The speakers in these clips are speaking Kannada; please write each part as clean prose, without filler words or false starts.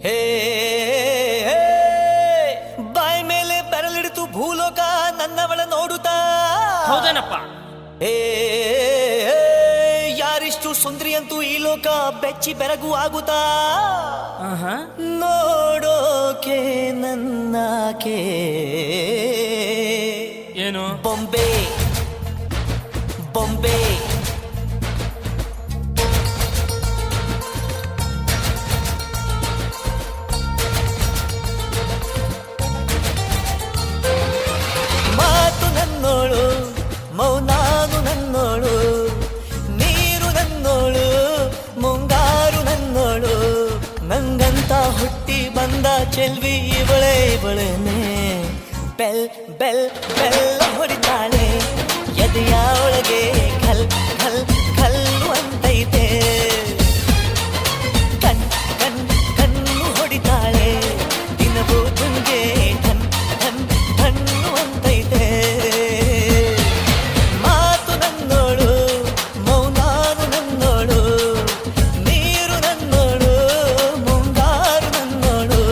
ಹೇ ಬಾಯ್ ಮೇಲೆ ಬೆರಳಿಡಿತು ಭೂಲೋಕ ನನ್ನವಳ ನೋಡುತ್ತಾ. ಹೌದೇನಪ್ಪ. ಹೇ ಯಾರಿಷ್ಟು ಸುಂದರಿ ಅಂತೂ ಈ ಲೋಕ ಬೆಚ್ಚಿ ಬೆರಗು ಆಗುತ್ತಾ. ನೋಡೋಕೆ ನನ್ನಕೆ ಏನು ಬೊಂಬೆ ಬೊಂಬೆ ಮಾತು ನನ್ನೋಳು ಮೌನಾನು ನನ್ನೋಳು ನೀರು ನನ್ನೋಳು ಮುಂಗಾರು ನನ್ನೋಳು ನಂಗಂತ ಹುಟ್ಟಿ ಬಂದ ಚೆಲ್ವಿ ಇವಳೇನೆ. ಬೆಲ್ ಬೆಲ್ ಬೆಲ್ಲ ಹೊಡಿತಾಳೆ ಎದೆಯ ಒಳಗೆ ಖಲ್ ಖಲ್ ಖಲ್ಲು ಅಂತೈತೆ. ಕಣ್ ಕಣ್ ಕಣ್ಣು ಹೊಡಿತಾಳೆ ದಿನವೂ ತುಂಗೆ ಠನ್ ಠನ್ ಠಣ್ಣು ಅಂತೈತೆ. ಮಾತು ನನ್ನೋಳು ಮೌನಾನು ನನ್ನೋಳು ನೀರು ನನ್ನೋಳು ಮುಂಗಾರು ನನ್ನೋಳು.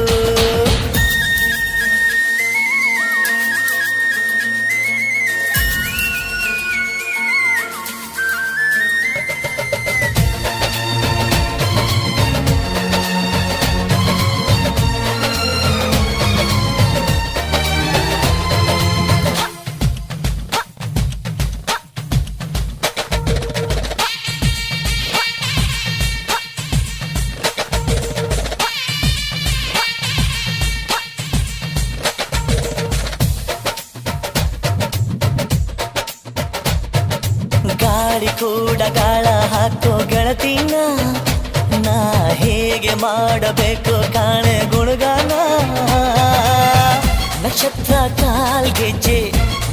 ಗಾಳಿ ಕೂಡ ಗಾಳ ಹಾಕೋ ಗೆಳತಿನ ನಾ ಹೇಗೆ ಮಾಡಬೇಕು ಕಾಣೆ ಗುಣಗಾನ. ನಕ್ಷತ್ರ ಕಾಲ್ಗೆಜ್ಜೆ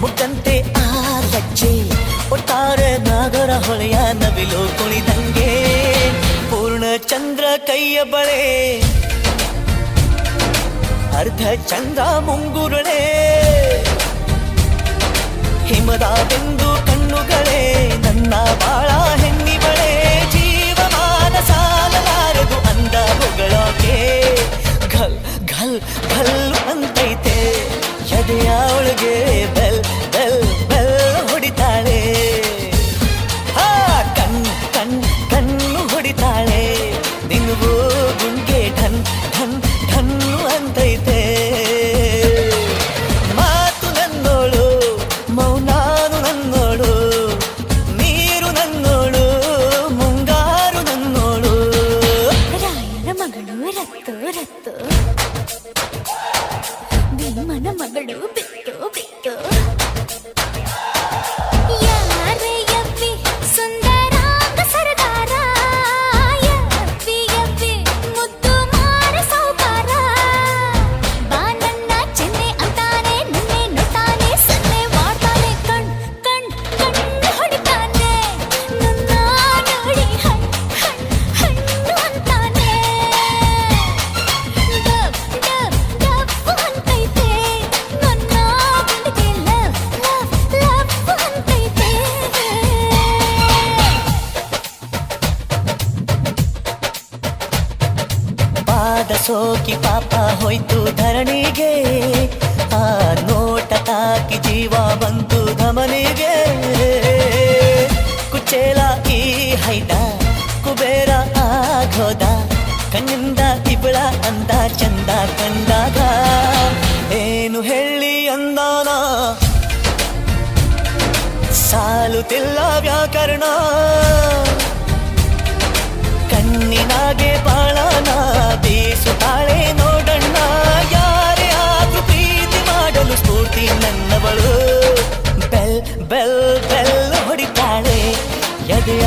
ಮುಖಂತೆ ಆ ಲಜ್ಜೆ ಒಟ್ಟಾರೆ ನಾಗರ ಹೊಳೆಯ ನವಿಲು ಕುಣಿದಂಗೆ. ಪೂರ್ಣ ಚಂದ್ರ ಕೈಯ ಬಳೆ ಅರ್ಧ ಚಂದ್ರ ಮುಂಗುರುಳೆ ಹಿಮದ ಬೆಂದು ಕಣ್ಣುಗಳೇ ನನ್ನ ಬಾಳ ಹೆಣ್ಣಿಬಳೆ. ಜೀವಮಾನ ಸಾಲಲಾರದು ಅಂದ ಹೊಗಳೋಕೆ ಘಲ್ ಘಲ್ ಘಲ್ ಅಂತೈತೆ ಎದೆಯ ಒಳಗೆ ಬೆಲ್ ಬೆಲ್ ಬೆಲ್ ಹೊಡಿತಾಳೆ. ಹಾ ಕಣ್ ಕಣ್ ಕಣ್ಣು ಹೊಡಿತಾಳೆ ದಿನವೂ ಗುಂಗೆ ಠನ್ ಠನ್ ಠನ್ನು ಅಂತೈತೆ. ಮಾತು ನನ್ನೋಳು ಮೌನಾನು ನನ್ನೋಳು ನೀರು ನನ್ನೋಳು ಮುಂಗಾರು ನನ್ನೋಳು. ರಾಯನ ಮಗಳು ರತ್ತು ರತ್ತು ಭೀಮನ ಮಗಳು ಬಿಟ್ಟು ಬಿಟ್ಟು. ಯಾರೇ ಯಪ್ಪಿ ಸುಂದರಾಂಗ ಸರದಾರ ಯಪ್ಪಿ ಯಪ್ಪಿ ಮುದ್ದು ಮಾರ ಸೌಕಾರ. ಬಾ ನನ್ನ ಚೆನ್ನೆ ಅಂತಾನೆ ನಿನ್ನೆ ನೋಡ್ತಾನೆ ಸನ್ನೆ ಮಾಡ್ತಾನೆ ಕಣ್ ಕಣ್ ಕಣ್ಣು ಹೊಡಿತಾನೆ ನನ್ನ ನೋಡಿ ಹಣ್ ಹಣ್ ಹಣ್ಣು ಅಂತಾನೆ. ಡಬ್ ಡಬ್ ಡಬ್ಬು ಅಂತೈತೆ ನನ್ನ ಗುಂಡಿಗೆ ಲವ್ ಲವ್ ಲವ್ ಅಂತೈತೆ. ಪಾದ ಸೋಕಿ ಪಾಪ ಹೋಯ್ತು ಧರಣಿಗೆ ಆ ನೋಟ ತಾಕಿ ಜೀವ ಬಂತು ಧಮನಿಗೆ. ಕುಚೇಲ ಈ ಹೈದ ಕುಬೇರ ಆಗೋದ ಕಣ್ಣಿಂದ ಇಬಳ ಅಂದ ಚಂದ ಕಂಡಾಗ. ಏನು ಹೇಳಿ ಅಂದಾನ ಸಾಲುತ್ತಿಲ್ಲ ವ್ಯಾಕರಣ. ಕಣ್ಣಿನಾಗೆ ಬಾಳನ ಬೀಸುತ್ತಾಳೆ ನೋಡಣ್ಣ. ಯಾರೇ ಆದ್ರೂ ಪ್ರೀತಿ ಮಾಡಲು ಸ್ಫೂರ್ತಿ ನನ್ನವಳು. ಬೆಲ್ ಬೆಲ್ ಬೆಲ್ ಹೊಡಿತಾಳೆ ಎದೆಯ